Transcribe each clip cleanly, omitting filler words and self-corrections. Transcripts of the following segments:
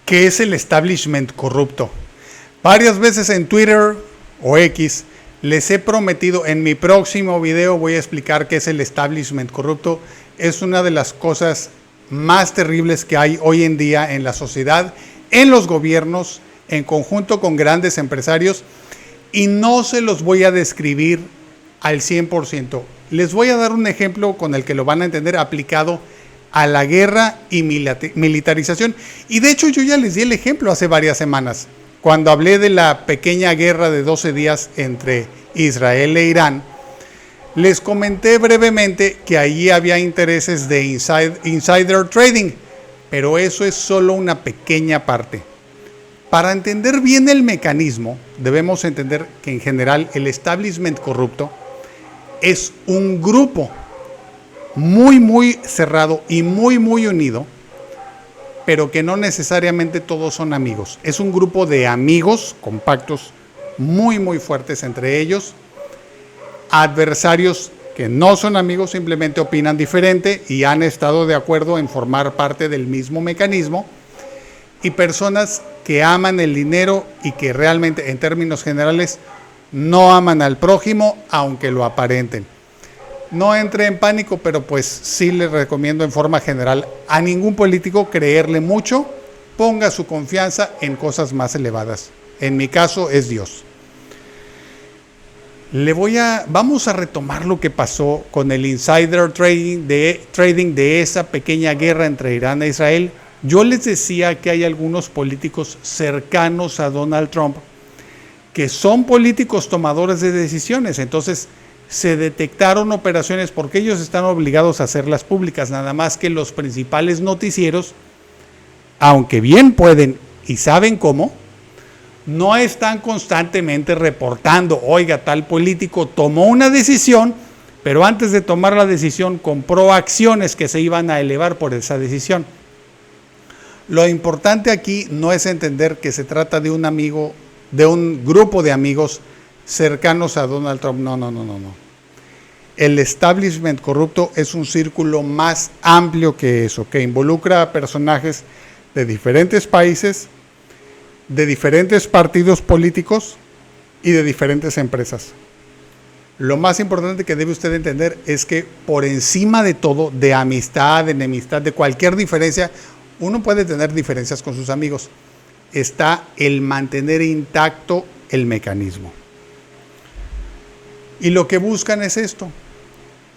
¿Qué es el establishment corrupto? Varias veces en Twitter o X les he prometido, en mi próximo video voy a explicar qué es el establishment corrupto. Es una de las cosas más terribles que hay hoy en día en la sociedad, en los gobiernos, en conjunto con grandes empresarios, y no se los voy a describir al 100%. Les voy a dar un ejemplo con el que lo van a entender aplicado a la guerra y militarización. Y de hecho yo ya les di el ejemplo hace varias semanas, cuando hablé de la pequeña guerra de 12 días entre Israel e Irán. Les comenté brevemente que allí había intereses de insider trading, pero eso es solo una pequeña parte. Para entender bien el mecanismo, debemos entender que en general el establishment corrupto es un grupo muy cerrado y muy unido, pero que no necesariamente todos son amigos. Es un grupo de amigos con pactos muy fuertes entre ellos, adversarios que no son amigos, simplemente opinan diferente y han estado de acuerdo en formar parte del mismo mecanismo, y personas que aman el dinero y que realmente, en términos generales, no aman al prójimo, aunque lo aparenten. No entre en pánico, pero pues sí les recomiendo en forma general a ningún político creerle mucho. Ponga su confianza en cosas más elevadas. En mi caso es Dios. Vamos a retomar lo que pasó con el insider trading de esa pequeña guerra entre Irán e Israel. Yo les decía que hay algunos políticos cercanos a Donald Trump que son políticos tomadores de decisiones. Entonces se detectaron operaciones porque ellos están obligados a hacerlas públicas, nada más que los principales noticieros, aunque bien pueden y saben cómo, no están constantemente reportando, oiga, tal político tomó una decisión, pero antes de tomar la decisión compró acciones que se iban a elevar por esa decisión. Lo importante aquí no es entender que se trata de un amigo, de un grupo de amigos cercanos a Donald Trump. No. El establishment corrupto es un círculo más amplio que eso, que involucra a personajes de diferentes países, de diferentes partidos políticos y de diferentes empresas. Lo más importante que debe usted entender es que por encima de todo, de amistad, de enemistad, de cualquier diferencia, uno puede tener diferencias con sus amigos, está el mantener intacto el mecanismo. Y lo que buscan es esto,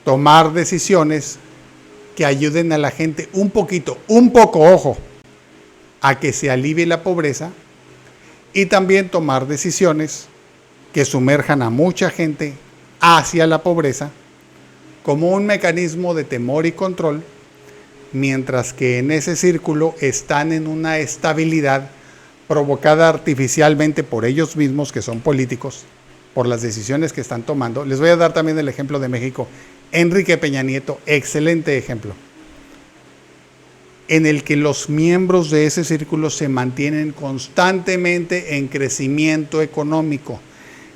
tomar decisiones que ayuden a la gente un poco, ojo, a que se alivie la pobreza, y también tomar decisiones que sumerjan a mucha gente hacia la pobreza como un mecanismo de temor y control, mientras que en ese círculo están en una estabilidad provocada artificialmente por ellos mismos, que son políticos, por las decisiones que están tomando. Les voy a dar también el ejemplo de México. Enrique Peña Nieto, excelente ejemplo, en el que los miembros de ese círculo se mantienen constantemente en crecimiento económico.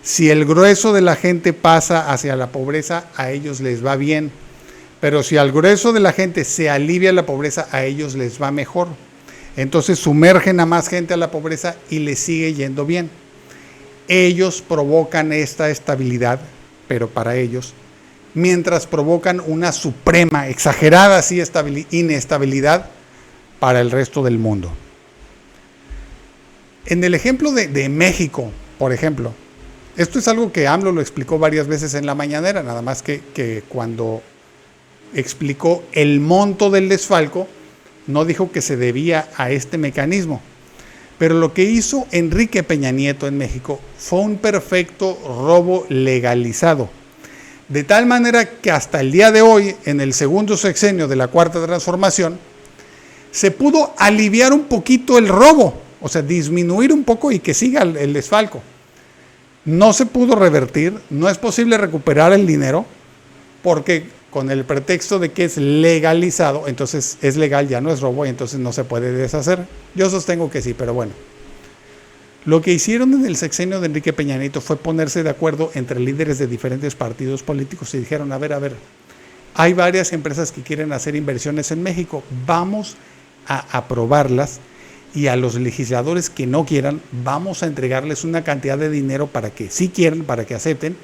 Si el grueso de la gente pasa hacia la pobreza, a ellos les va bien. Pero si al grueso de la gente se alivia la pobreza, a ellos les va mejor. Entonces sumergen a más gente a la pobreza y les sigue yendo bien. Ellos provocan esta estabilidad, pero para ellos, mientras provocan una suprema, exagerada así, inestabilidad para el resto del mundo. En el ejemplo de México, por ejemplo, esto es algo que AMLO lo explicó varias veces en la mañanera, nada más que cuando explicó el monto del desfalco, no dijo que se debía a este mecanismo. Pero lo que hizo Enrique Peña Nieto en México fue un perfecto robo legalizado. De tal manera que hasta el día de hoy, en el segundo sexenio de la Cuarta Transformación, se pudo aliviar un poquito el robo, o sea, disminuir un poco y que siga el desfalco. No se pudo revertir, no es posible recuperar el dinero, porque con el pretexto de que es legalizado, entonces es legal, ya no es robo, y entonces no se puede deshacer. Yo sostengo que sí, pero bueno. Lo que hicieron en el sexenio de Enrique Peña Nieto fue ponerse de acuerdo entre líderes de diferentes partidos políticos y dijeron, a ver, hay varias empresas que quieren hacer inversiones en México, vamos a aprobarlas y a los legisladores que no quieran, vamos a entregarles una cantidad de dinero para que sí quieran, para que acepten.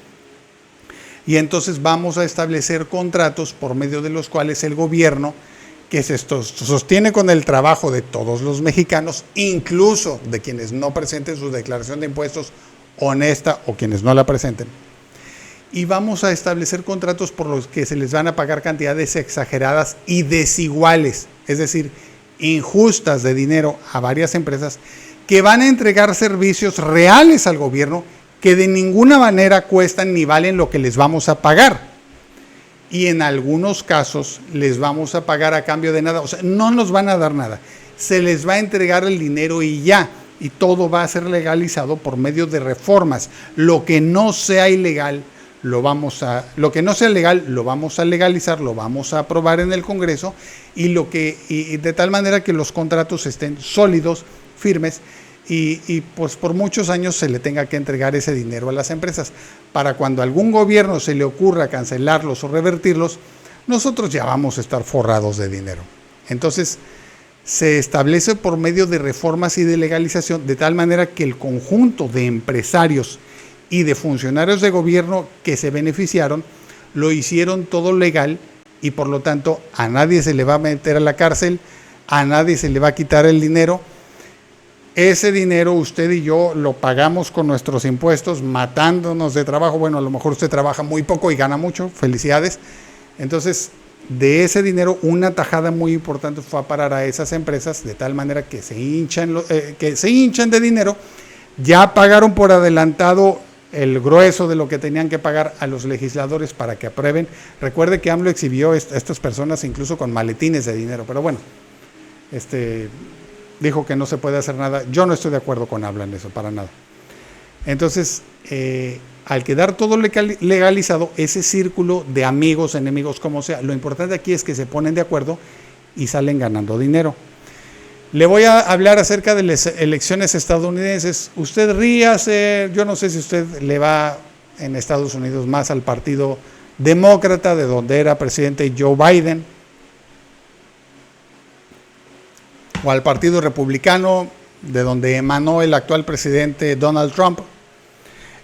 Y entonces vamos a establecer contratos por medio de los cuales el gobierno, que se sostiene con el trabajo de todos los mexicanos, incluso de quienes no presenten su declaración de impuestos honesta o quienes no la presenten, y vamos a establecer contratos por los que se les van a pagar cantidades exageradas y desiguales, es decir, injustas de dinero a varias empresas que van a entregar servicios reales al gobierno que de ninguna manera cuestan ni valen lo que les vamos a pagar. Y en algunos casos les vamos a pagar a cambio de nada, o sea, no nos van a dar nada, se les va a entregar el dinero y ya, y todo va a ser legalizado por medio de reformas. Lo que no sea ilegal, lo que no sea legal lo vamos a legalizar, lo vamos a aprobar en el Congreso, y de tal manera que los contratos estén sólidos, firmes, y pues por muchos años se le tenga que entregar ese dinero a las empresas, para cuando a algún gobierno se le ocurra cancelarlos o revertirlos, nosotros ya vamos a estar forrados de dinero. Entonces se establece por medio de reformas y de legalización, de tal manera que el conjunto de empresarios y de funcionarios de gobierno que se beneficiaron, lo hicieron todo legal, y por lo tanto a nadie se le va a meter a la cárcel, a nadie se le va a quitar el dinero. Ese dinero usted y yo lo pagamos con nuestros impuestos, matándonos de trabajo. Bueno, a lo mejor usted trabaja muy poco y gana mucho, felicidades. Entonces, de ese dinero, una tajada muy importante fue a parar a esas empresas, de tal manera que se hinchan de dinero. Ya pagaron por adelantado el grueso de lo que tenían que pagar a los legisladores para que aprueben. Recuerde que AMLO exhibió a estas personas incluso con maletines de dinero, pero bueno, dijo que no se puede hacer nada. Yo no estoy de acuerdo con AMLO en eso, para nada. Entonces, al quedar todo legalizado, ese círculo de amigos, enemigos, como sea, lo importante aquí es que se ponen de acuerdo y salen ganando dinero. Le voy a hablar acerca de las elecciones estadounidenses. Usted ríase, yo no sé si usted le va en Estados Unidos más al Partido Demócrata, de donde era presidente Joe Biden, o al Partido Republicano, de donde emanó el actual presidente Donald Trump.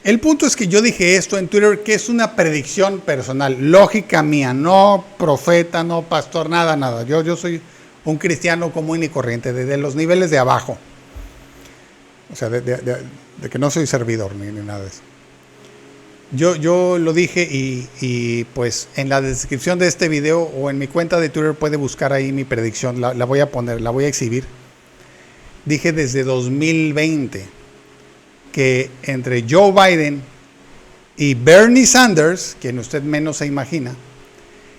El punto es que yo dije esto en Twitter, que es una predicción personal, lógica mía, no profeta, no pastor, nada. Yo soy un cristiano común y corriente, desde los niveles de abajo. O sea, de que no soy servidor ni nada de eso. Yo lo dije y pues en la descripción de este video o en mi cuenta de Twitter puede buscar ahí mi predicción, la voy a poner, la voy a exhibir. Dije desde 2020 que entre Joe Biden y Bernie Sanders, quien usted menos se imagina,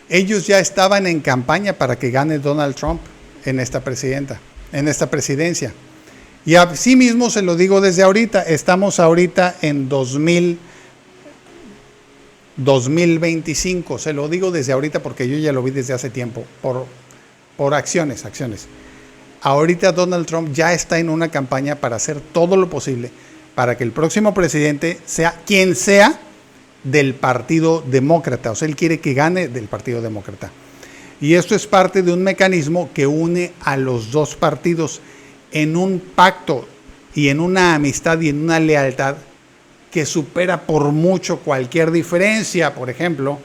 ellos ya estaban en campaña para que gane Donald Trump en esta presidencia. Y así mismo se lo digo desde ahorita, estamos ahorita en 2025, se lo digo desde ahorita porque yo ya lo vi desde hace tiempo, por acciones. Ahorita Donald Trump ya está en una campaña para hacer todo lo posible para que el próximo presidente sea quien sea del Partido Demócrata, o sea, él quiere que gane del Partido Demócrata. Y esto es parte de un mecanismo que une a los dos partidos en un pacto y en una amistad y en una lealtad que supera por mucho cualquier diferencia. Por ejemplo,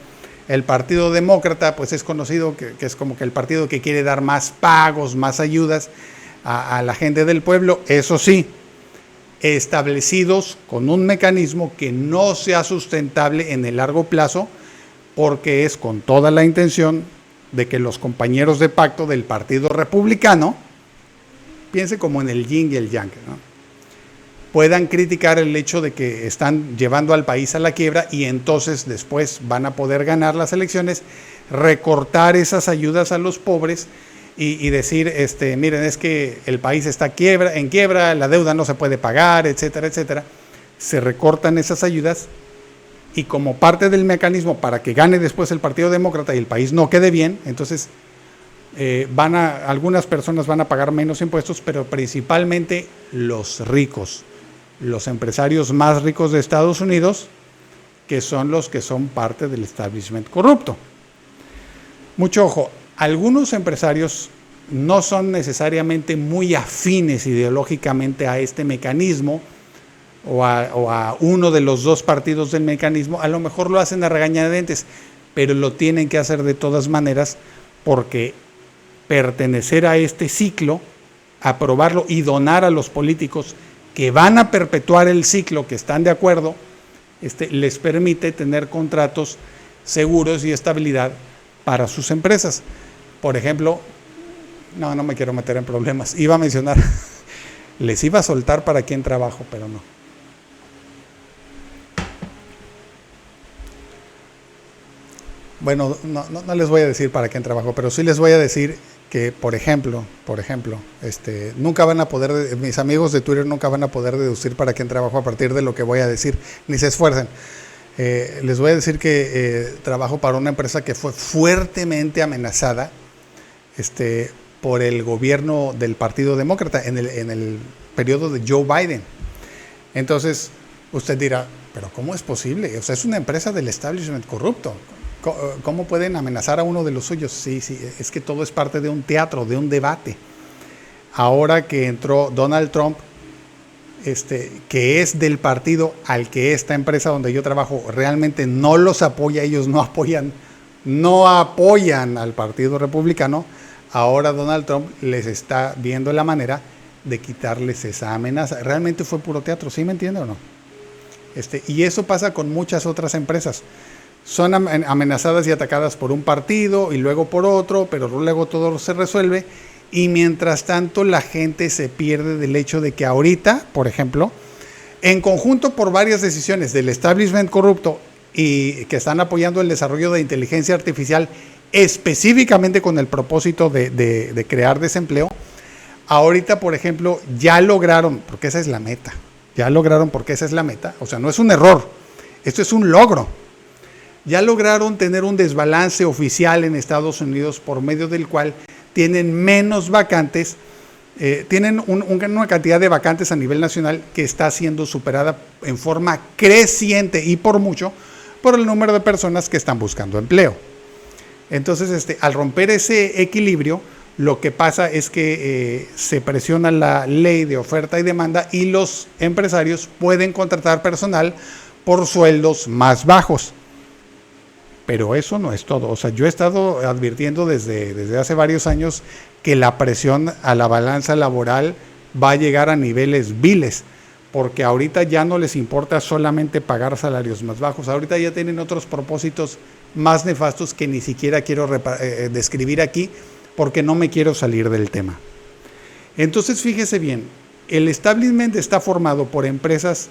el Partido Demócrata pues es conocido que es como que el partido que quiere dar más pagos, más ayudas a la gente del pueblo, eso sí, establecidos con un mecanismo que no sea sustentable en el largo plazo, porque es con toda la intención de que los compañeros de pacto del Partido Republicano, piense como en el yin y el yang, ¿no?, puedan criticar el hecho de que están llevando al país a la quiebra y entonces después van a poder ganar las elecciones, recortar esas ayudas a los pobres y decir, miren, es que el país está en quiebra, la deuda no se puede pagar, etcétera, etcétera. Se recortan esas ayudas y como parte del mecanismo para que gane después el Partido Demócrata y el país no quede bien, entonces algunas personas van a pagar menos impuestos, pero principalmente los ricos, los empresarios más ricos de Estados Unidos, que son los que son parte del establishment corrupto. Mucho ojo, algunos empresarios no son necesariamente muy afines ideológicamente a este mecanismo o a uno de los dos partidos del mecanismo, a lo mejor lo hacen a regañadientes, pero lo tienen que hacer de todas maneras porque pertenecer a este ciclo, aprobarlo y donar a los políticos que van a perpetuar el ciclo, que están de acuerdo, les permite tener contratos seguros y estabilidad para sus empresas. Por ejemplo, no me quiero meter en problemas, iba a mencionar, les iba a soltar para quién trabajo, pero no. Bueno, no les voy a decir para quién trabajo, pero sí les voy a decir que, por ejemplo, nunca van a poder, mis amigos de Twitter nunca van a poder deducir para quién trabajo a partir de lo que voy a decir, ni se esfuercen. Les voy a decir que trabajo para una empresa que fue fuertemente amenazada por el gobierno del Partido Demócrata en el periodo de Joe Biden. Entonces, usted dirá, ¿pero cómo es posible? O sea, es una empresa del establishment corrupto. ¿Cómo pueden amenazar a uno de los suyos? Sí, es que todo es parte de un teatro, de un debate. Ahora que entró Donald Trump, que es del partido al que esta empresa donde yo trabajo realmente no los apoya, ellos no apoyan al Partido Republicano, ahora Donald Trump les está viendo la manera de quitarles esa amenaza. Realmente fue puro teatro, ¿sí me entiende o no? Y eso pasa con muchas otras empresas. Son amenazadas y atacadas por un partido y luego por otro, pero luego todo se resuelve y mientras tanto la gente se pierde del hecho de que ahorita, por ejemplo, en conjunto por varias decisiones del establishment corrupto y que están apoyando el desarrollo de inteligencia artificial específicamente con el propósito de crear desempleo, ahorita, por ejemplo, ya lograron, porque esa es la meta, o sea, no es un error, esto es un logro. Ya lograron tener un desbalance oficial en Estados Unidos por medio del cual tienen menos vacantes, tienen una cantidad de vacantes a nivel nacional que está siendo superada en forma creciente y por mucho por el número de personas que están buscando empleo. Entonces, al romper ese equilibrio, lo que pasa es que se presiona la ley de oferta y demanda y los empresarios pueden contratar personal por sueldos más bajos. Pero eso no es todo. O sea, yo he estado advirtiendo desde hace varios años que la presión a la balanza laboral va a llegar a niveles viles, porque ahorita ya no les importa solamente pagar salarios más bajos, ahorita ya tienen otros propósitos más nefastos que ni siquiera quiero describir aquí, porque no me quiero salir del tema. Entonces, fíjese bien, el establishment está formado por empresas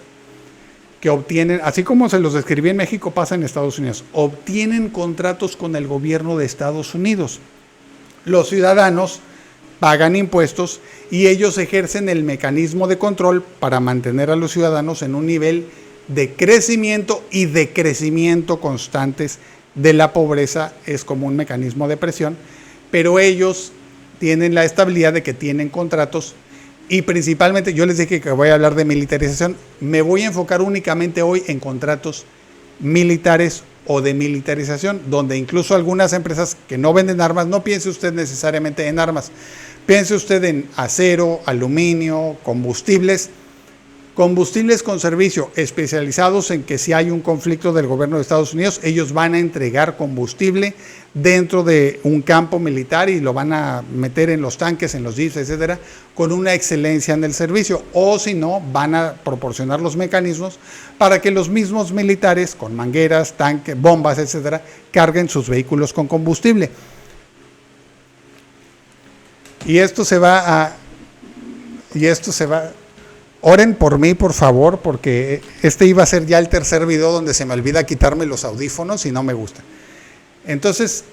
que obtienen, así como se los describí en México, pasa en Estados Unidos, obtienen contratos con el gobierno de Estados Unidos. Los ciudadanos pagan impuestos y ellos ejercen el mecanismo de control para mantener a los ciudadanos en un nivel de crecimiento y decrecimiento constantes de la pobreza. Es como un mecanismo de presión, pero ellos tienen la estabilidad de que tienen contratos. Y principalmente, yo les dije que voy a hablar de militarización, me voy a enfocar únicamente hoy en contratos militares o de militarización, donde incluso algunas empresas que no venden armas, no piense usted necesariamente en armas, piense usted en acero, aluminio, combustibles con servicio especializados en que si hay un conflicto del gobierno de Estados Unidos, ellos van a entregar combustible dentro de un campo militar y lo van a meter en los tanques, en los jeeps, etcétera, con una excelencia en el servicio. O si no, van a proporcionar los mecanismos para que los mismos militares con mangueras, tanques, bombas, etcétera, carguen sus vehículos con combustible. Y esto se va. Oren por mí, por favor, porque este iba a ser ya el tercer video donde se me olvida quitarme los audífonos y no me gusta. Entonces,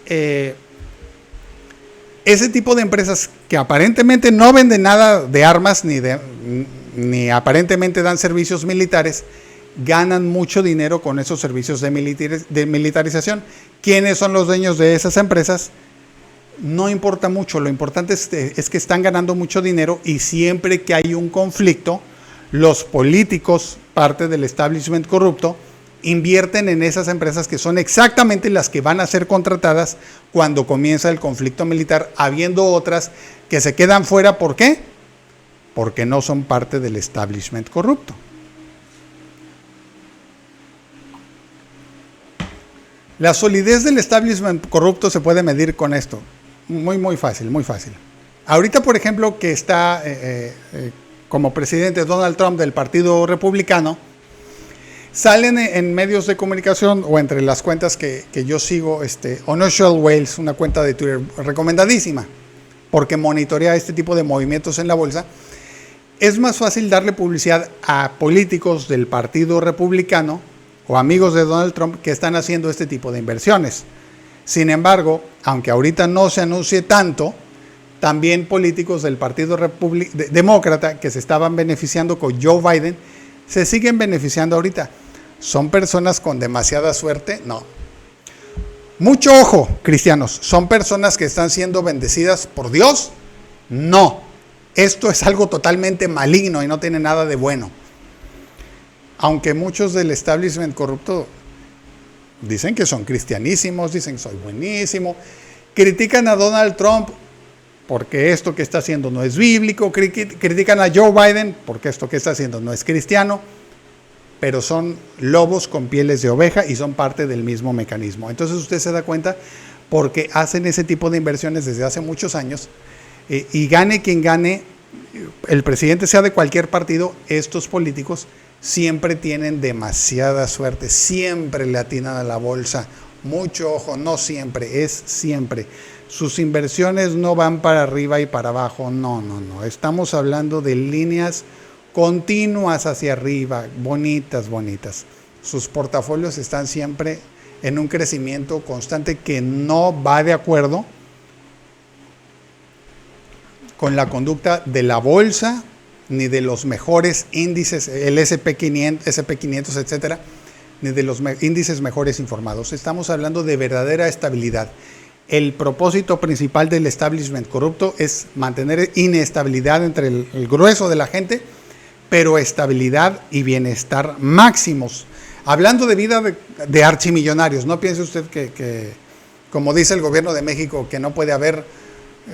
ese tipo de empresas que aparentemente no venden nada de armas ni aparentemente dan servicios militares, ganan mucho dinero con esos servicios de militarización. ¿Quiénes son los dueños de esas empresas? No importa mucho, lo importante es que están ganando mucho dinero y siempre que hay un conflicto, los políticos, parte del establishment corrupto, invierten en esas empresas que son exactamente las que van a ser contratadas cuando comienza el conflicto militar, habiendo otras que se quedan fuera. ¿Por qué? Porque no son parte del establishment corrupto. La solidez del establishment corrupto se puede medir con esto. Muy fácil, muy fácil. Ahorita, por ejemplo, que está como presidente Donald Trump del Partido Republicano, salen en medios de comunicación o entre las cuentas que yo sigo, Unusual Whales, una cuenta de Twitter recomendadísima, porque monitorea este tipo de movimientos en la bolsa. Es más fácil darle publicidad a políticos del Partido Republicano o amigos de Donald Trump que están haciendo este tipo de inversiones. Sin embargo, aunque ahorita no se anuncie tanto, también políticos del Partido Demócrata que se estaban beneficiando con Joe Biden, se siguen beneficiando ahorita. ¿Son personas con demasiada suerte? No. Mucho ojo, cristianos. ¿Son personas que están siendo bendecidas por Dios? No. Esto es algo totalmente maligno y no tiene nada de bueno. Aunque muchos del establishment corrupto dicen que son cristianísimos, dicen que soy buenísimo, critican a Donald Trump porque esto que está haciendo no es bíblico, critican a Joe Biden porque esto que está haciendo no es cristiano, pero son lobos con pieles de oveja y son parte del mismo mecanismo. Entonces usted se da cuenta porque hacen ese tipo de inversiones desde hace muchos años y gane quien gane, el presidente sea de cualquier partido, estos políticos siempre tienen demasiada suerte, siempre le atinan a la bolsa. Mucho ojo, no siempre, es siempre. Sus inversiones no van para arriba y para abajo, no. Estamos hablando de líneas continuas hacia arriba, bonitas. Sus portafolios están siempre en un crecimiento constante que no va de acuerdo con la conducta de la bolsa, ni de los mejores índices, el SP500, etcétera, ni de los índices mejores informados. Estamos hablando de verdadera estabilidad. El propósito principal del establishment corrupto es mantener inestabilidad entre el grueso de la gente, pero estabilidad y bienestar máximos. Hablando de vida de archimillonarios, no piense usted que, como dice el gobierno de México, que no puede haber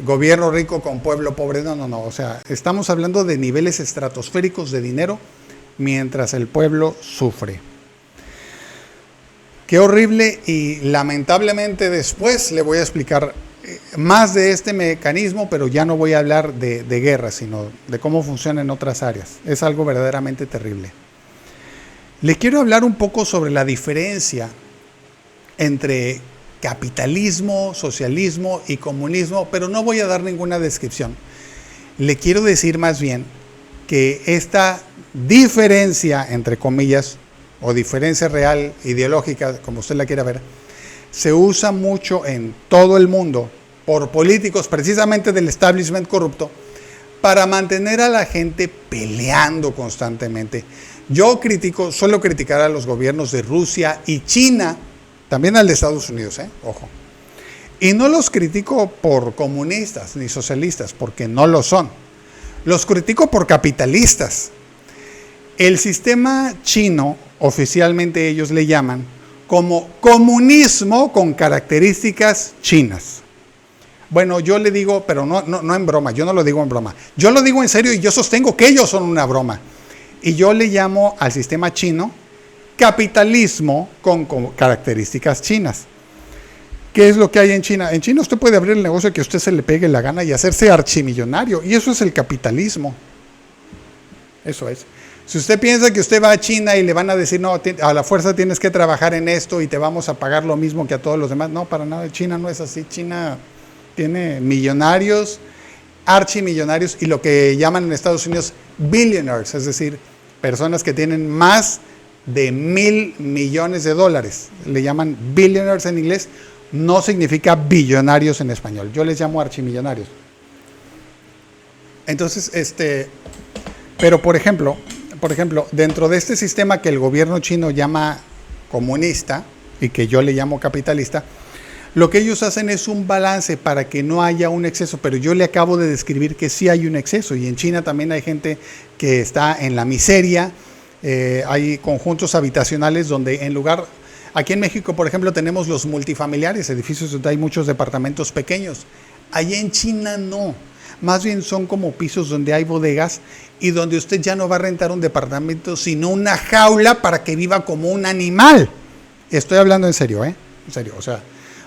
gobierno rico con pueblo pobre. No. O sea, estamos hablando de niveles estratosféricos de dinero mientras el pueblo sufre. Qué horrible, y lamentablemente después le voy a explicar más de este mecanismo, pero ya no voy a hablar de guerra, sino de cómo funciona en otras áreas. Es algo verdaderamente terrible. Le quiero hablar un poco sobre la diferencia entre capitalismo, socialismo y comunismo, pero no voy a dar ninguna descripción. Le quiero decir más bien que esta diferencia, entre comillas, o diferencia real, ideológica, como usted la quiera ver, se usa mucho en todo el mundo por políticos precisamente del establishment corrupto para mantener a la gente peleando constantemente. Yo suelo criticar a los gobiernos de Rusia y China, también al de Estados Unidos, ojo. Y no los critico por comunistas ni socialistas, porque no lo son. Los critico por capitalistas. El sistema chino, oficialmente ellos le llaman como comunismo con características chinas. Bueno, yo le digo, pero no en broma, yo no lo digo en broma. Yo lo digo en serio y yo sostengo que ellos son una broma. Y yo le llamo al sistema chino capitalismo con características chinas. ¿Qué es lo que hay en China? En China usted puede abrir el negocio que a usted se le pegue la gana y hacerse archimillonario. Y eso es el capitalismo. Eso es. Si usted piensa que usted va a China y le van a decir, no, a la fuerza tienes que trabajar en esto y te vamos a pagar lo mismo que a todos los demás. No, para nada. China no es así. China tiene millonarios, archimillonarios y lo que llaman en Estados Unidos billionaires, es decir, personas que tienen más de $1,000 millones. Le llaman billionaires en inglés, no significa billonarios en español. Yo les llamo archimillonarios. Entonces, pero por ejemplo, dentro de este sistema que el gobierno chino llama comunista y que yo le llamo capitalista, lo que ellos hacen es un balance para que no haya un exceso, pero yo le acabo de describir que sí hay un exceso, y en China también hay gente que está en la miseria, Hay conjuntos habitacionales donde en lugar, aquí en México, por ejemplo, tenemos los multifamiliares, edificios donde hay muchos departamentos pequeños. Allá en China no. Más bien son como pisos donde hay bodegas y donde usted ya no va a rentar un departamento, sino una jaula para que viva como un animal. Estoy hablando en serio, ¿eh? En serio, o sea,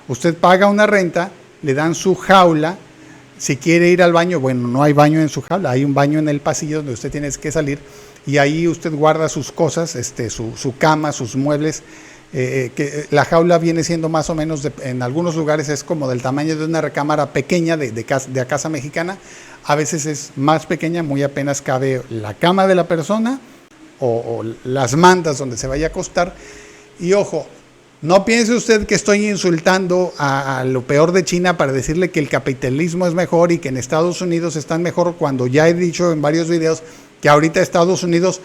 usted paga una renta, le dan su jaula. Si quiere ir al baño, bueno, no hay baño en su jaula, hay un baño en el pasillo donde usted tiene que salir y ahí usted guarda sus cosas, su cama, sus muebles. Que la jaula viene siendo más o menos, en algunos lugares es como del tamaño de una recámara pequeña de casa mexicana, a veces es más pequeña, muy apenas cabe la cama de la persona o las mantas donde se vaya a acostar. Y ojo, no piense usted que estoy insultando a lo peor de China para decirle que el capitalismo es mejor y que en Estados Unidos están mejor, cuando ya he dicho en varios videos que ahorita Estados Unidos,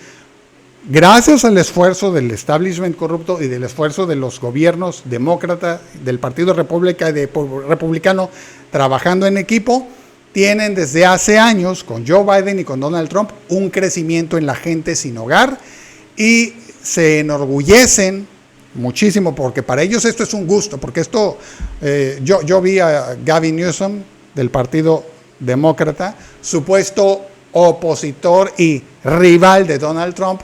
gracias al esfuerzo del establishment corrupto y del esfuerzo de los gobiernos demócratas, del Partido Republicano, trabajando en equipo, tienen desde hace años, con Joe Biden y con Donald Trump, un crecimiento en la gente sin hogar y se enorgullecen muchísimo, porque para ellos esto es un gusto, porque esto, yo vi a Gavin Newsom del Partido Demócrata, supuesto opositor y rival de Donald Trump,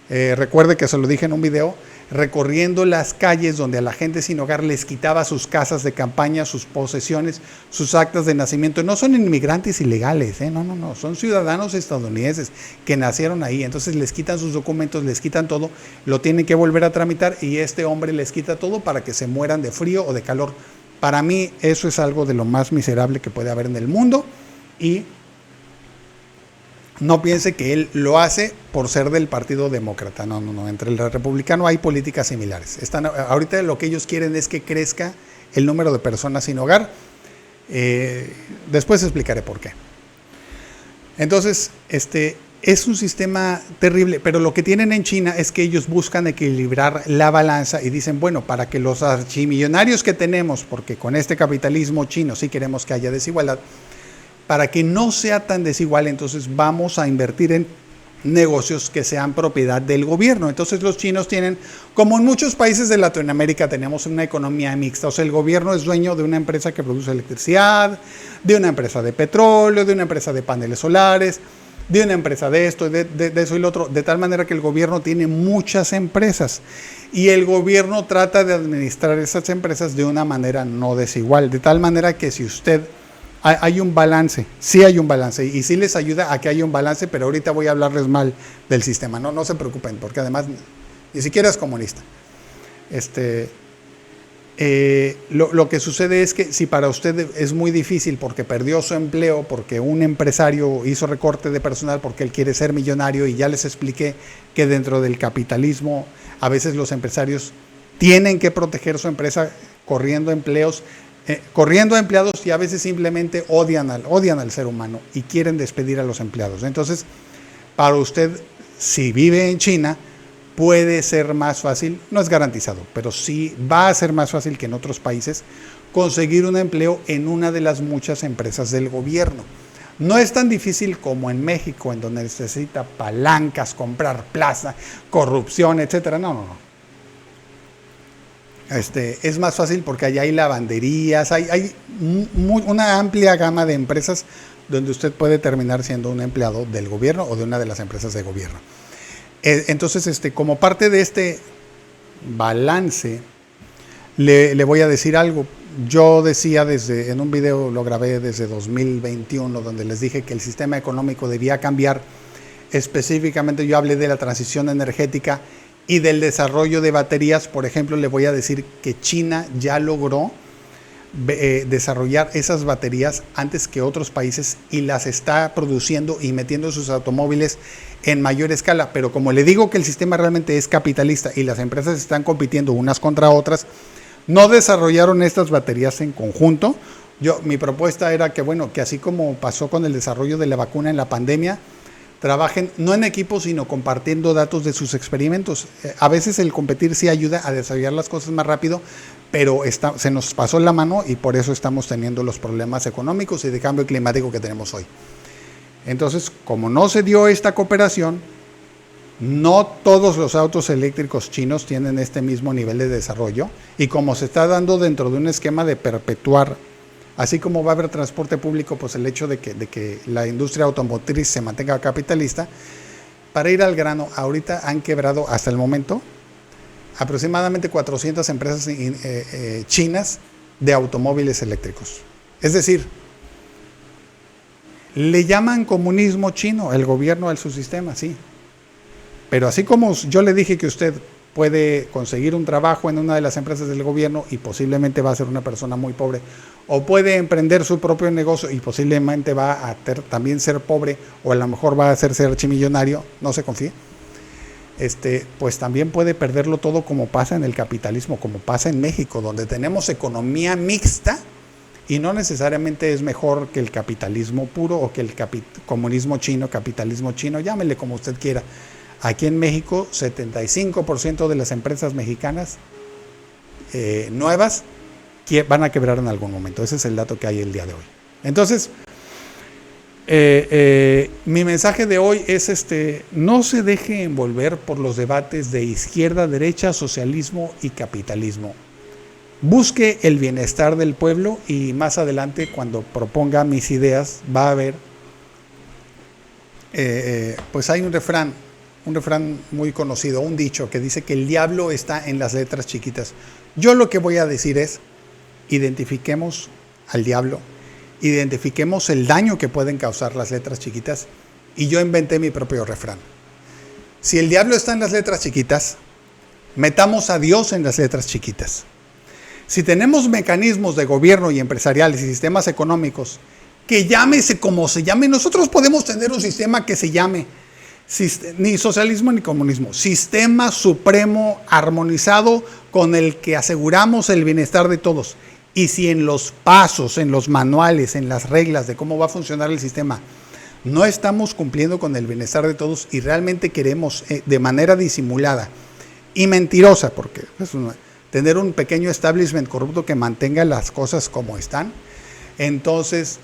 recuerde que se lo dije en un video, recorriendo las calles donde a la gente sin hogar les quitaba sus casas de campaña, sus posesiones, sus actas de nacimiento. No son inmigrantes ilegales, no, son ciudadanos estadounidenses que nacieron ahí. Entonces les quitan sus documentos, les quitan todo, lo tienen que volver a tramitar y este hombre les quita todo para que se mueran de frío o de calor. Para mí eso es algo de lo más miserable que puede haber en el mundo y no piense que él lo hace por ser del Partido Demócrata. No. Entre el republicano hay políticas similares. Ahorita lo que ellos quieren es que crezca el número de personas sin hogar. Después explicaré por qué. Entonces, es un sistema terrible, pero lo que tienen en China es que ellos buscan equilibrar la balanza y dicen, bueno, para que los archimillonarios que tenemos, porque con este capitalismo chino sí queremos que haya desigualdad, para que no sea tan desigual, entonces vamos a invertir en negocios que sean propiedad del gobierno. Entonces los chinos tienen, como en muchos países de Latinoamérica, tenemos una economía mixta. O sea, el gobierno es dueño de una empresa que produce electricidad, de una empresa de petróleo, de una empresa de paneles solares, de una empresa de esto, de eso y lo otro, de tal manera que el gobierno tiene muchas empresas y el gobierno trata de administrar esas empresas de una manera no desigual, de tal manera que si usted... Hay un balance, sí hay un balance y sí les ayuda a que haya un balance, pero ahorita voy a hablarles mal del sistema, no se preocupen, porque además ni siquiera es comunista. Lo que sucede es que si para usted es muy difícil porque perdió su empleo, porque un empresario hizo recorte de personal porque él quiere ser millonario, y ya les expliqué que dentro del capitalismo a veces los empresarios tienen que proteger su empresa corriendo empleados y a veces simplemente odian al ser humano y quieren despedir a los empleados. Entonces, para usted, si vive en China, puede ser más fácil, no es garantizado, pero sí va a ser más fácil que en otros países conseguir un empleo en una de las muchas empresas del gobierno. No es tan difícil como en México, en donde necesita palancas, comprar plaza, corrupción, etcétera. No. Es más fácil porque allá hay lavanderías, hay una amplia gama de empresas donde usted puede terminar siendo un empleado del gobierno o de una de las empresas de gobierno. Entonces, como parte de este balance, le voy a decir algo. Yo decía en un video, lo grabé desde 2021, donde les dije que el sistema económico debía cambiar. Específicamente yo hablé de la transición energética y del desarrollo de baterías. Por ejemplo, le voy a decir que China ya logró desarrollar esas baterías antes que otros países y las está produciendo y metiendo sus automóviles en mayor escala. Pero como le digo que el sistema realmente es capitalista y las empresas están compitiendo unas contra otras, no desarrollaron estas baterías en conjunto. Mi propuesta era que así como pasó con el desarrollo de la vacuna en la pandemia, trabajen no en equipo, sino compartiendo datos de sus experimentos. A veces el competir sí ayuda a desarrollar las cosas más rápido, pero se nos pasó la mano y por eso estamos teniendo los problemas económicos y de cambio climático que tenemos hoy. Entonces, como no se dio esta cooperación, No todos los autos eléctricos chinos tienen este mismo nivel de desarrollo y como se está dando dentro de un esquema de perpetuar, así como va a haber transporte público, pues el hecho de que la industria automotriz se mantenga capitalista, para ir al grano, ahorita han quebrado hasta el momento aproximadamente 400 empresas chinas de automóviles eléctricos. Es decir, le llaman comunismo chino el gobierno de su sistema, sí. Pero así como yo le dije que usted puede conseguir un trabajo en una de las empresas del gobierno y posiblemente va a ser una persona muy pobre, o puede emprender su propio negocio y posiblemente va a también ser pobre, o a lo mejor va a hacerse archimillonario, no se confíe, pues también puede perderlo todo como pasa en el capitalismo, como pasa en México, donde tenemos economía mixta y no necesariamente es mejor que el capitalismo puro o que el comunismo chino, capitalismo chino, llámele como usted quiera. Aquí en México, 75% de las empresas mexicanas nuevas van a quebrar en algún momento. Ese es el dato que hay el día de hoy. Entonces, mi mensaje de hoy es no se deje envolver por los debates de izquierda, derecha, socialismo y capitalismo. Busque el bienestar del pueblo y más adelante, cuando proponga mis ideas, va a ver, pues hay un refrán muy conocido, un dicho que dice que el diablo está en las letras chiquitas. Yo lo que voy a decir es, identifiquemos al diablo, identifiquemos el daño que pueden causar las letras chiquitas, y yo inventé mi propio refrán. Si el diablo está en las letras chiquitas, metamos a Dios en las letras chiquitas. Si tenemos mecanismos de gobierno y empresariales y sistemas económicos, que llámese como se llame, nosotros podemos tener un sistema que se llame ni socialismo ni comunismo, sistema supremo armonizado con el que aseguramos el bienestar de todos. Y si en los pasos, en los manuales, en las reglas de cómo va a funcionar el sistema, no estamos cumpliendo con el bienestar de todos y realmente queremos de manera disimulada y mentirosa, porque es tener un pequeño establishment corrupto que mantenga las cosas como están, entonces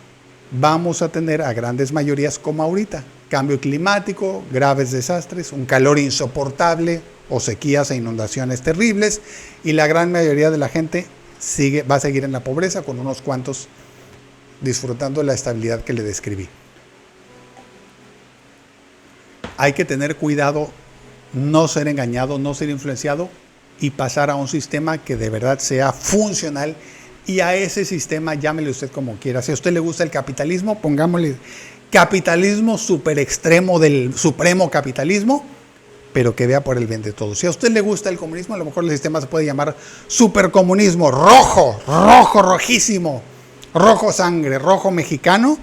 vamos a tener a grandes mayorías como ahorita. Cambio climático, graves desastres, un calor insoportable o sequías e inundaciones terribles, y la gran mayoría de la gente va a seguir en la pobreza, con unos cuantos disfrutando de la estabilidad que le describí. Hay que tener cuidado, no ser engañado, no ser influenciado y pasar a un sistema que de verdad sea funcional, y a ese sistema llámele usted como quiera. Si a usted le gusta el capitalismo, pongámosle capitalismo super extremo del supremo capitalismo, pero que vea por el bien de todos. Si a usted le gusta el comunismo, a lo mejor el sistema se puede llamar supercomunismo, rojísimo, rojo sangre, rojo mexicano,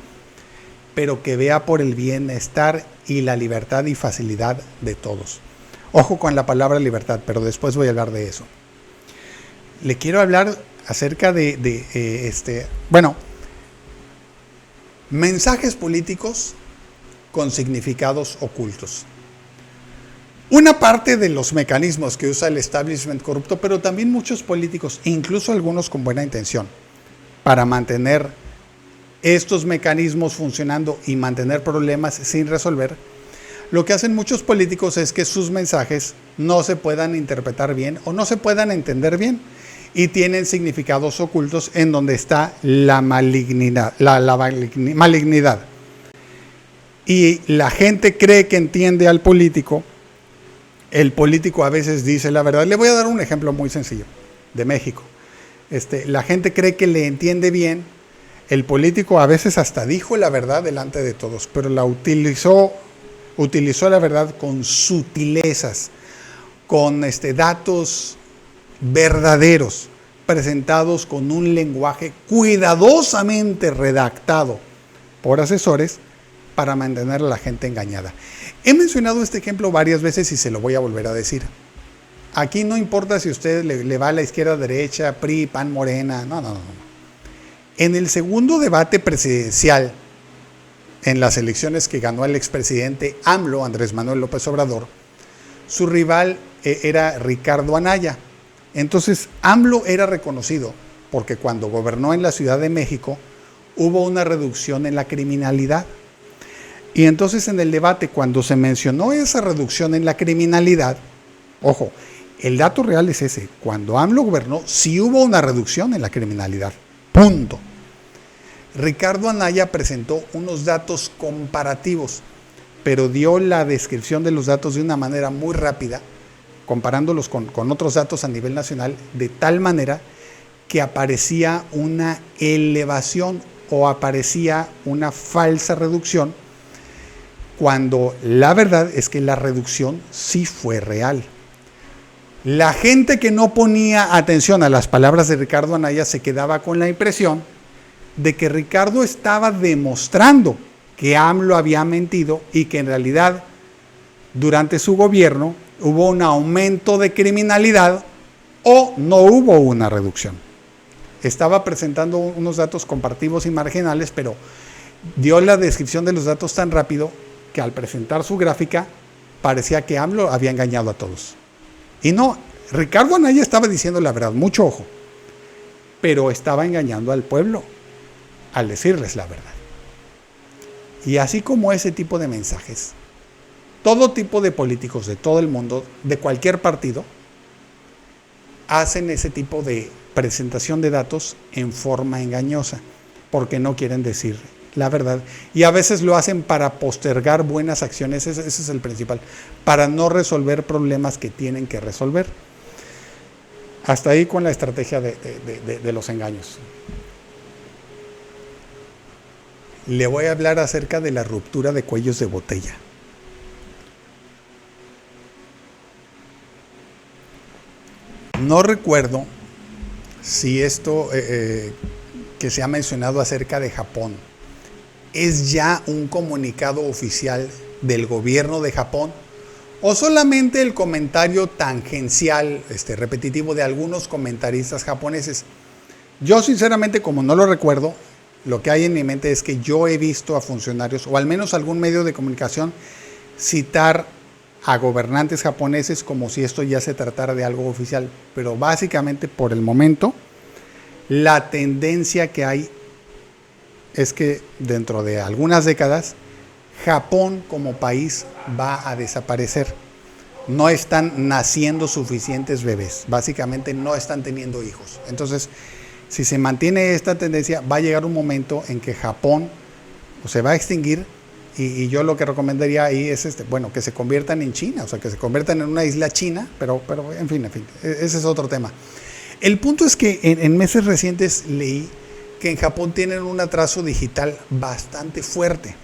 pero que vea por el bienestar y la libertad y facilidad de todos. Ojo con la palabra libertad, pero después voy a hablar de eso. Le quiero hablar acerca mensajes políticos con significados ocultos. Una parte de los mecanismos que usa el establishment corrupto, pero también muchos políticos, incluso algunos con buena intención, para mantener estos mecanismos funcionando y mantener problemas sin resolver, lo que hacen muchos políticos es que sus mensajes no se puedan interpretar bien o no se puedan entender bien, y tienen significados ocultos en donde está la malignidad, malignidad. Y la gente cree que entiende al político. El político a veces dice la verdad. Le voy a dar un ejemplo muy sencillo de México. La gente cree que le entiende bien. El político a veces hasta dijo la verdad delante de todos, pero la utilizó la verdad con sutilezas, con datos verdaderos, presentados con un lenguaje cuidadosamente redactado por asesores para mantener a la gente engañada. He mencionado este ejemplo varias veces y se lo voy a volver a decir. Aquí no importa si usted le va a la izquierda, derecha, PRI, PAN, Morena, no. En el segundo debate presidencial, en las elecciones que ganó el expresidente AMLO, Andrés Manuel López Obrador, su rival era Ricardo Anaya. Entonces, AMLO era reconocido porque cuando gobernó en la Ciudad de México hubo una reducción en la criminalidad. Y entonces en el debate, cuando se mencionó esa reducción en la criminalidad, ojo, el dato real es ese, cuando AMLO gobernó, sí hubo una reducción en la criminalidad, punto. Ricardo Anaya presentó unos datos comparativos, pero dio la descripción de los datos de una manera muy rápida, comparándolos con otros datos a nivel nacional, de tal manera que aparecía una elevación o aparecía una falsa reducción, cuando la verdad es que la reducción sí fue real. La gente que no ponía atención a las palabras de Ricardo Anaya se quedaba con la impresión de que Ricardo estaba demostrando que AMLO había mentido y que en realidad durante su gobierno hubo un aumento de criminalidad o no hubo una reducción. Estaba presentando unos datos comparativos y marginales, pero dio la descripción de los datos tan rápido que al presentar su gráfica parecía que AMLO había engañado a todos. Y no, Ricardo Anaya estaba diciendo la verdad, mucho ojo, pero estaba engañando al pueblo al decirles la verdad. Y así como ese tipo de mensajes, todo tipo de políticos de todo el mundo, de cualquier partido, hacen ese tipo de presentación de datos en forma engañosa, porque no quieren decir la verdad. Y a veces lo hacen para postergar buenas acciones, ese es el principal, para no resolver problemas que tienen que resolver. Hasta ahí con la estrategia de los engaños. Le voy a hablar acerca de la ruptura de cuellos de botella. No recuerdo si esto que se ha mencionado acerca de Japón es ya un comunicado oficial del gobierno de Japón o solamente el comentario tangencial, repetitivo de algunos comentaristas japoneses. Yo sinceramente, como no lo recuerdo, lo que hay en mi mente es que yo he visto a funcionarios o al menos algún medio de comunicación citar a gobernantes japoneses como si esto ya se tratara de algo oficial, pero básicamente por el momento la tendencia que hay es que dentro de algunas décadas Japón como país va a desaparecer. No están naciendo suficientes bebés, básicamente no están teniendo hijos. Entonces, si se mantiene esta tendencia, va a llegar un momento en que Japón se va a extinguir y yo lo que recomendaría ahí es que se conviertan en China, o sea, que se conviertan en una isla china, pero en fin, ese es otro tema. El punto es que en meses recientes leí que en Japón tienen un atraso digital bastante fuerte.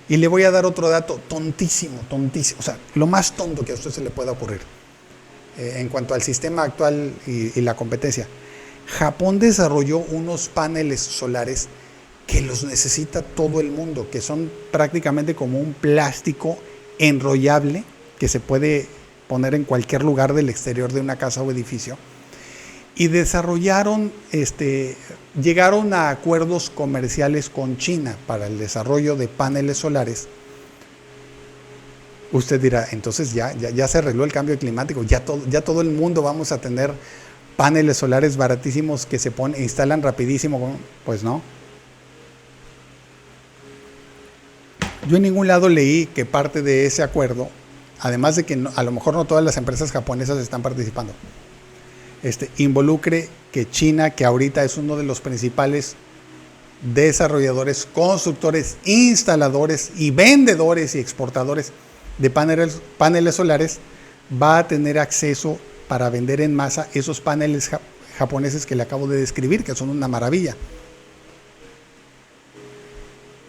Y le voy a dar otro dato tontísimo, o sea, lo más tonto que a usted se le pueda ocurrir en cuanto al sistema actual y la competencia. Japón desarrolló unos paneles solares que los necesita todo el mundo, que son prácticamente como un plástico enrollable que se puede poner en cualquier lugar del exterior de una casa o edificio. Y desarrollaron, llegaron a acuerdos comerciales con China para el desarrollo de paneles solares. Usted dirá, entonces ya se arregló el cambio climático, ya todo el mundo vamos a tener paneles solares baratísimos que se instalan rapidísimo. Pues no. Yo en ningún lado leí que parte de ese acuerdo, además de que a lo mejor no todas las empresas japonesas están participando, involucre que China, que ahorita es uno de los principales desarrolladores, constructores, instaladores y vendedores y exportadores de paneles solares, va a tener acceso para vender en masa esos paneles japoneses que le acabo de describir, que son una maravilla.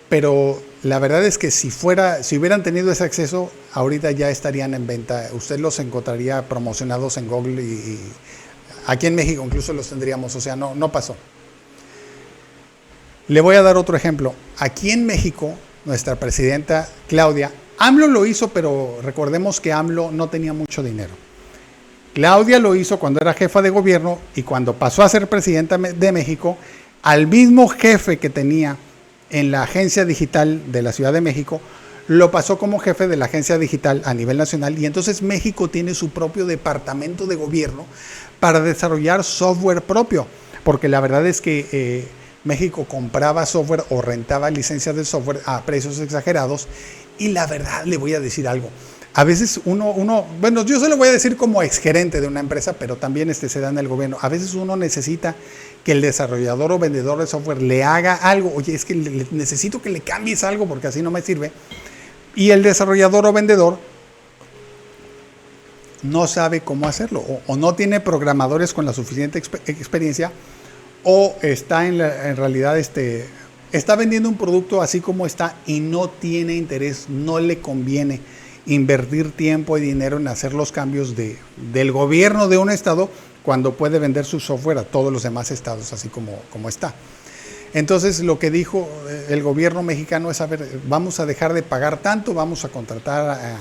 Pero la verdad es que si hubieran tenido ese acceso, ahorita ya estarían en venta. Usted los encontraría promocionados en Google y aquí en México incluso los tendríamos, o sea, no pasó. Le voy a dar otro ejemplo. Aquí en México, nuestra presidenta Claudia, AMLO lo hizo, pero recordemos que AMLO no tenía mucho dinero. Claudia lo hizo cuando era jefa de gobierno y cuando pasó a ser presidenta de México, al mismo jefe que tenía en la agencia digital de la Ciudad de México, lo pasó como jefe de la agencia digital a nivel nacional y entonces México tiene su propio departamento de gobierno para desarrollar software propio, porque la verdad es que México compraba software o rentaba licencias de software a precios exagerados. Y la verdad, le voy a decir algo. A veces bueno, yo se lo voy a decir como exgerente de una empresa, pero también se da en el gobierno. A veces uno necesita que el desarrollador o vendedor de software le haga algo. Oye, es que necesito que le cambies algo porque así no me sirve. Y el desarrollador o vendedor no sabe cómo hacerlo, o no tiene programadores con la suficiente experiencia, o está en realidad está vendiendo un producto así como está y no tiene interés, no le conviene invertir tiempo y dinero en hacer los cambios del gobierno de un estado cuando puede vender su software a todos los demás estados así como está. Entonces lo que dijo el gobierno mexicano es, a ver, vamos a dejar de pagar tanto, vamos a contratar a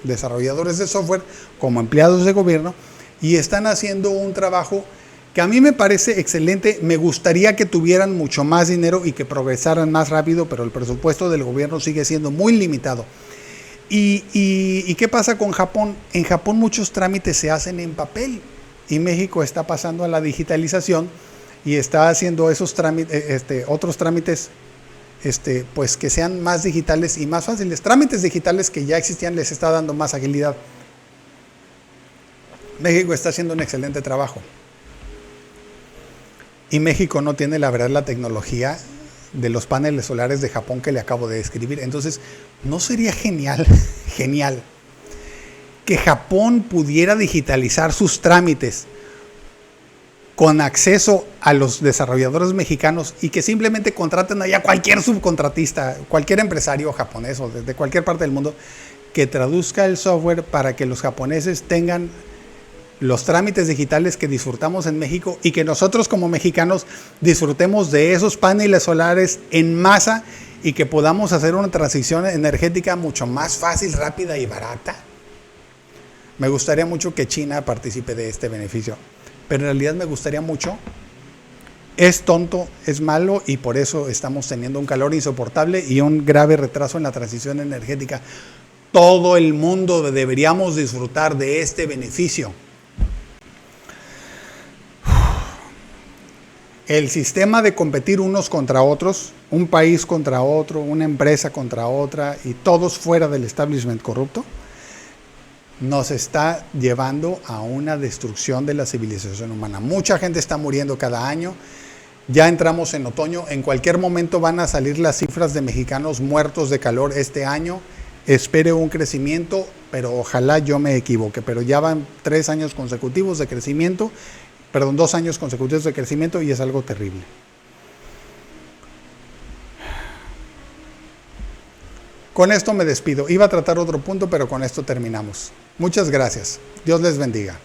desarrolladores de software como empleados de gobierno, y están haciendo un trabajo que a mí me parece excelente. Me gustaría que tuvieran mucho más dinero y que progresaran más rápido, pero el presupuesto del gobierno sigue siendo muy limitado. ¿Y qué pasa con Japón? En Japón muchos trámites se hacen en papel y México está pasando a la digitalización y está haciendo esos trámites, otros trámites pues que sean más digitales y más fáciles. Trámites digitales que ya existían les está dando más agilidad. México está haciendo un excelente trabajo. Y México no tiene, la verdad, la tecnología de los paneles solares de Japón que le acabo de describir. Entonces, ¿no sería genial que Japón pudiera digitalizar sus trámites con acceso a los desarrolladores mexicanos y que simplemente contraten allá cualquier subcontratista, cualquier empresario japonés o de cualquier parte del mundo que traduzca el software para que los japoneses tengan los trámites digitales que disfrutamos en México y que nosotros como mexicanos disfrutemos de esos paneles solares en masa y que podamos hacer una transición energética mucho más fácil, rápida y barata? Me gustaría mucho que China participe de este beneficio, pero en realidad me gustaría mucho. Es tonto, es malo y por eso estamos teniendo un calor insoportable y un grave retraso en la transición energética. Todo el mundo deberíamos disfrutar de este beneficio. El sistema de competir unos contra otros, un país contra otro, una empresa contra otra y todos fuera del establishment corrupto, nos está llevando a una destrucción de la civilización humana. Mucha gente está muriendo cada año. Ya entramos en otoño. En cualquier momento van a salir las cifras de mexicanos muertos de calor este año. Espere un crecimiento, pero ojalá yo me equivoque. Pero ya van 3 años consecutivos de crecimiento. 2 años consecutivos de crecimiento y es algo terrible. Con esto me despido. Iba a tratar otro punto, pero con esto terminamos. Muchas gracias. Dios les bendiga.